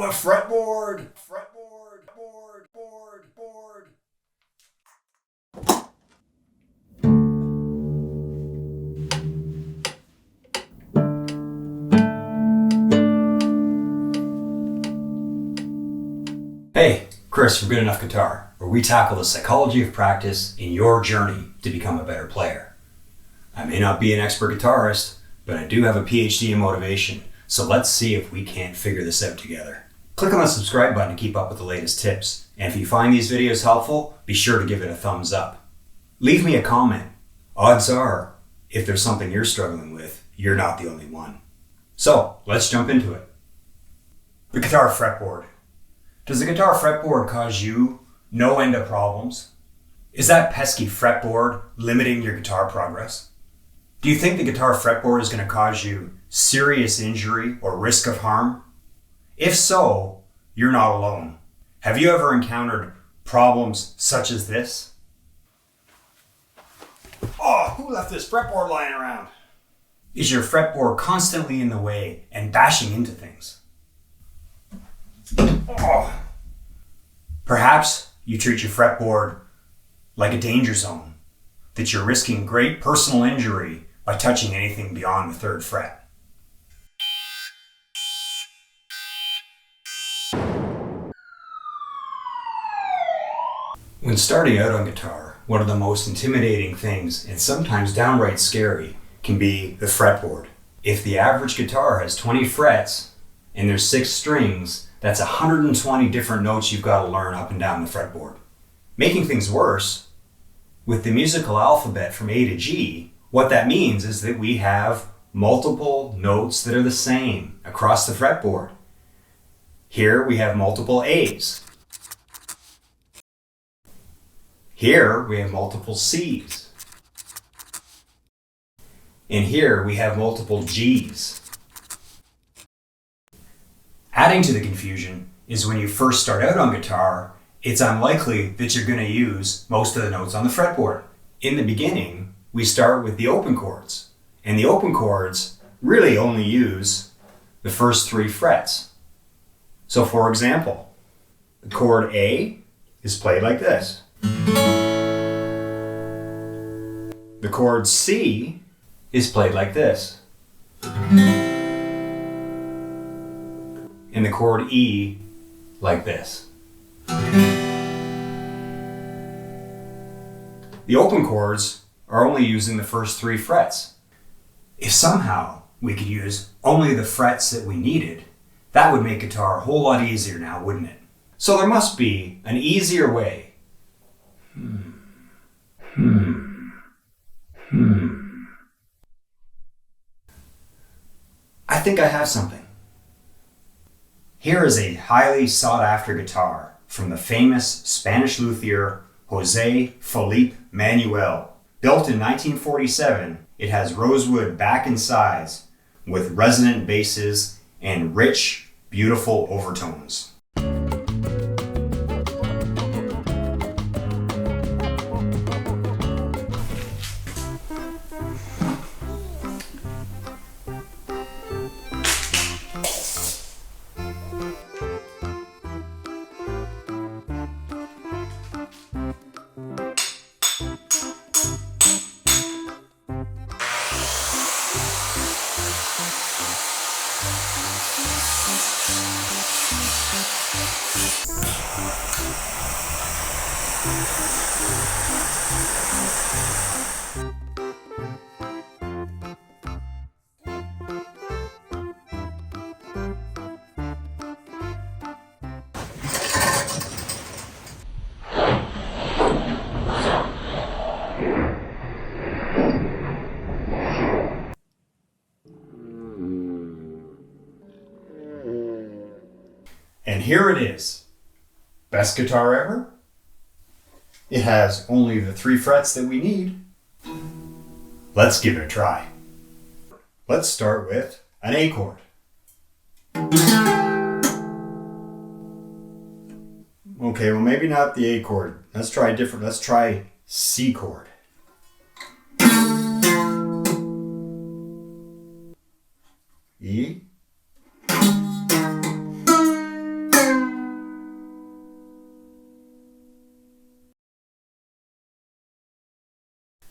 the fretboard. Fretboard, board, board, board. Hey, Chris from Good Enough Guitar, where we tackle the psychology of practice in your journey to become a better player. I may not be an expert guitarist, but I do have a PhD in motivation, so let's see if we can't figure this out together. Click on the subscribe button to keep up with the latest tips, and if you find these videos helpful, be sure to give it a thumbs up. Leave me a comment. Odds are, if there's something you're struggling with, you're not the only one. So, let's jump into it. The guitar fretboard. Does the guitar fretboard cause you no end of problems? Is that pesky fretboard limiting your guitar progress? Do you think the guitar fretboard is going to cause you serious injury or risk of harm? If so, you're not alone. Have you ever encountered problems such as this? Oh, who left this fretboard lying around? Is your fretboard constantly in the way and bashing into things? Oh. Perhaps you treat your fretboard like a danger zone, that you're risking great personal injury by touching anything beyond the 3rd fret. When starting out on guitar, one of the most intimidating things, and sometimes downright scary, can be the fretboard. If the average guitar has 20 frets and there's 6 strings, that's 120 different notes you've got to learn up and down the fretboard. Making things worse, with the musical alphabet from A to G, what that means is that we have multiple notes that are the same across the fretboard. Here we have multiple A's. Here we have multiple C's. And here we have multiple G's. Adding to the confusion is when you first start out on guitar, it's unlikely that you're going to use most of the notes on the fretboard. In the beginning, we start with the open chords, and the open chords really only use the first 3 frets. So for example, the chord A is played like this. The chord C is played like this. And the chord E like this. The open chords are only using the first 3 frets. If somehow we could use only the frets that we needed, that would make guitar a whole lot easier now, wouldn't it? So there must be an easier way. I think I have something. Here is a highly sought-after guitar from the famous Spanish luthier José Felipe Manuel. Built in 1947, it has rosewood back and sides with resonant basses and rich, beautiful overtones. And here it is. Best guitar ever? It has only the 3 frets that we need. Let's give it a try. Let's start with an A chord. Okay, well maybe not the A chord. Let's try different. Let's try C chord. E.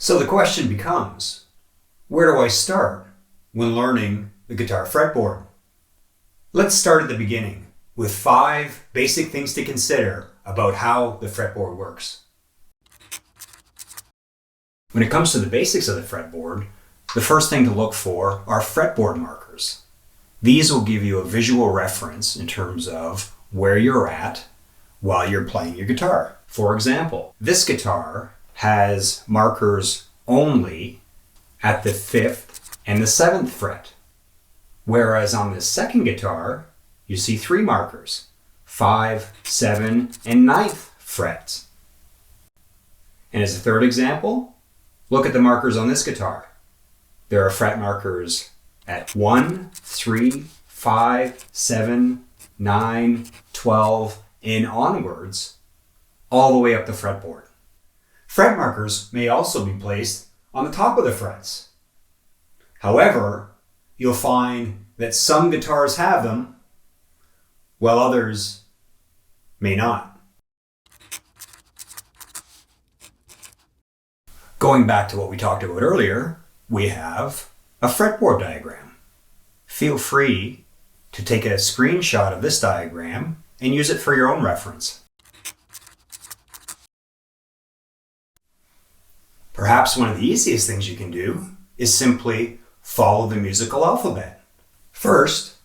So the question becomes, where do I start when learning the guitar fretboard? Let's start at the beginning with 5 basic things to consider about how the fretboard works. When it comes to the basics of the fretboard, the first thing to look for are fretboard markers. These will give you a visual reference in terms of where you're at while you're playing your guitar. For example, this guitar has markers only at the 5th and the 7th fret, whereas on this second guitar, you see 3 markers, 5, 7, and 9th frets. And as a third example, look at the markers on this guitar. There are fret markers at 1, 3, 5, 7, 9, 12, and onwards, all the way up the fretboard. Fret markers may also be placed on the top of the frets. However, you'll find that some guitars have them, while others may not. Going back to what we talked about earlier, we have a fretboard diagram. Feel free to take a screenshot of this diagram and use it for your own reference. Perhaps one of the easiest things you can do is simply follow the musical alphabet. First,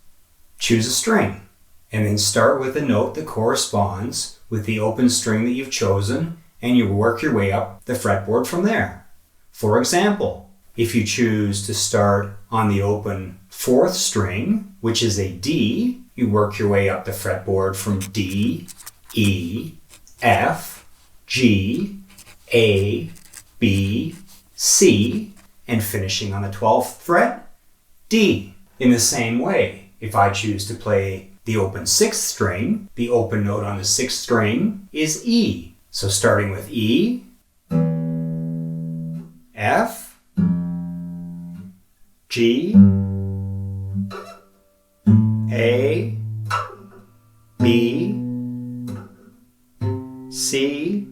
choose a string, and then start with a note that corresponds with the open string that you've chosen, and you work your way up the fretboard from there. For example, if you choose to start on the open 4th string, which is a D, you work your way up the fretboard from D, E, F, G, A, B, C, and finishing on the 12th fret, D. In the same way, if I choose to play the open 6th string, the open note on the 6th string is E. So starting with E, F, G, A, B, C,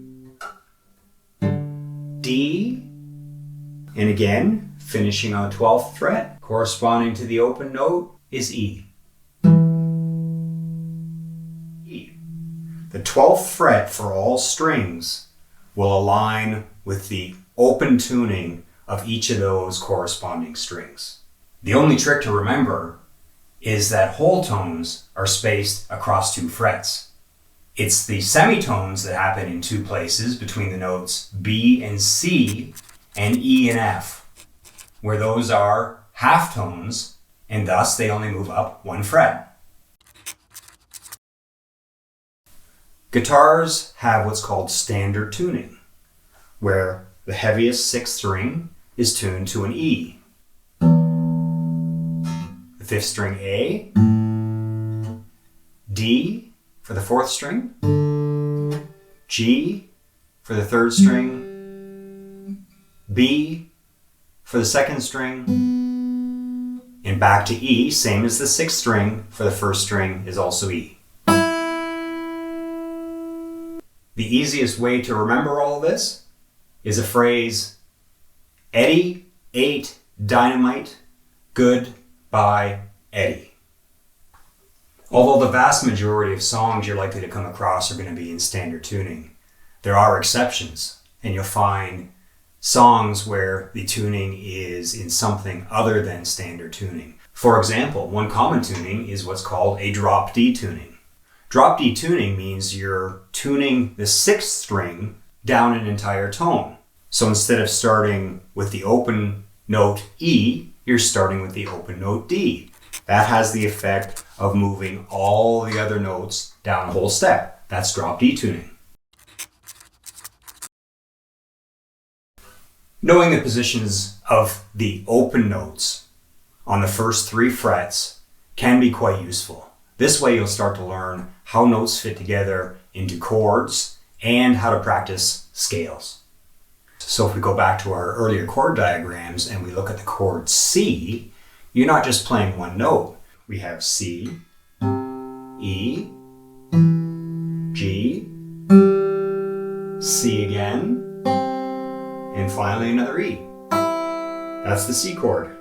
D, and again, finishing on the 12th fret, corresponding to the open note, is E. E. The 12th fret for all strings will align with the open tuning of each of those corresponding strings. The only trick to remember is that whole tones are spaced across 2 frets. It's the semitones that happen in 2 places between the notes B and C and E and F, where those are half tones, and thus they only move up 1 fret. Guitars have what's called standard tuning, where the heaviest 6th string is tuned to an E. The 5th string A, D for the 4th string, G for the 3rd string, B for the 2nd string, and back to E, same as the 6th string for the 1st string, is also E. The easiest way to remember all of this is a phrase, Eddie ate dynamite, goodbye Eddie. Although the vast majority of songs you're likely to come across are going to be in standard tuning, there are exceptions, and you'll find songs where the tuning is in something other than standard tuning. For example, one common tuning is what's called a drop D tuning. Drop D tuning means you're tuning the 6th string down an entire tone. So instead of starting with the open note E, you're starting with the open note D. That has the effect of moving all the other notes down a whole step. That's drop D tuning. Knowing the positions of the open notes on the first 3 frets can be quite useful. This way you'll start to learn how notes fit together into chords and how to practice scales. So if we go back to our earlier chord diagrams and we look at the chord C, you're not just playing one note. We have C, E, G, C again, and And finally another E. That's the C chord.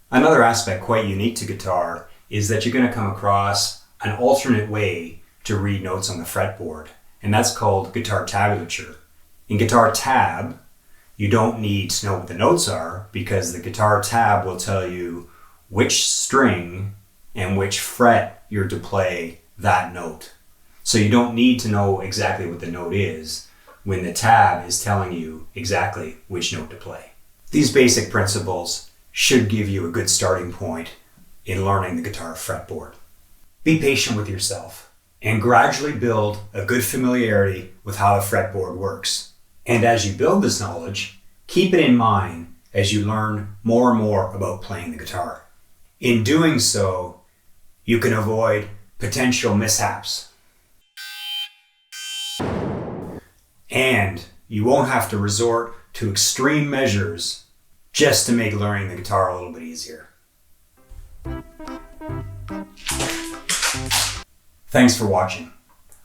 Another aspect quite unique to guitar is that you're going to come across an alternate way to read notes on the fretboard, and that's called guitar tablature. In guitar tab, you don't need to know what the notes are because the guitar tab will tell you which string and which fret you're to play that note. So you don't need to know exactly what the note is when the tab is telling you exactly which note to play. These basic principles should give you a good starting point in learning the guitar fretboard. Be patient with yourself and gradually build a good familiarity with how a fretboard works. And as you build this knowledge, keep it in mind as you learn more and more about playing the guitar. In doing so, you can avoid potential mishaps. And you won't have to resort to extreme measures just to make learning the guitar a little bit easier. Thanks for watching.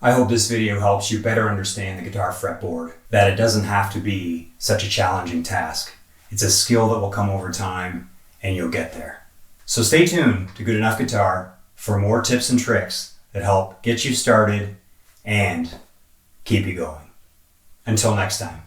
I hope this video helps you better understand the guitar fretboard, that it doesn't have to be such a challenging task. It's a skill that will come over time and you'll get there. So stay tuned to Good Enough Guitar for more tips and tricks that help get you started and keep you going. Until next time.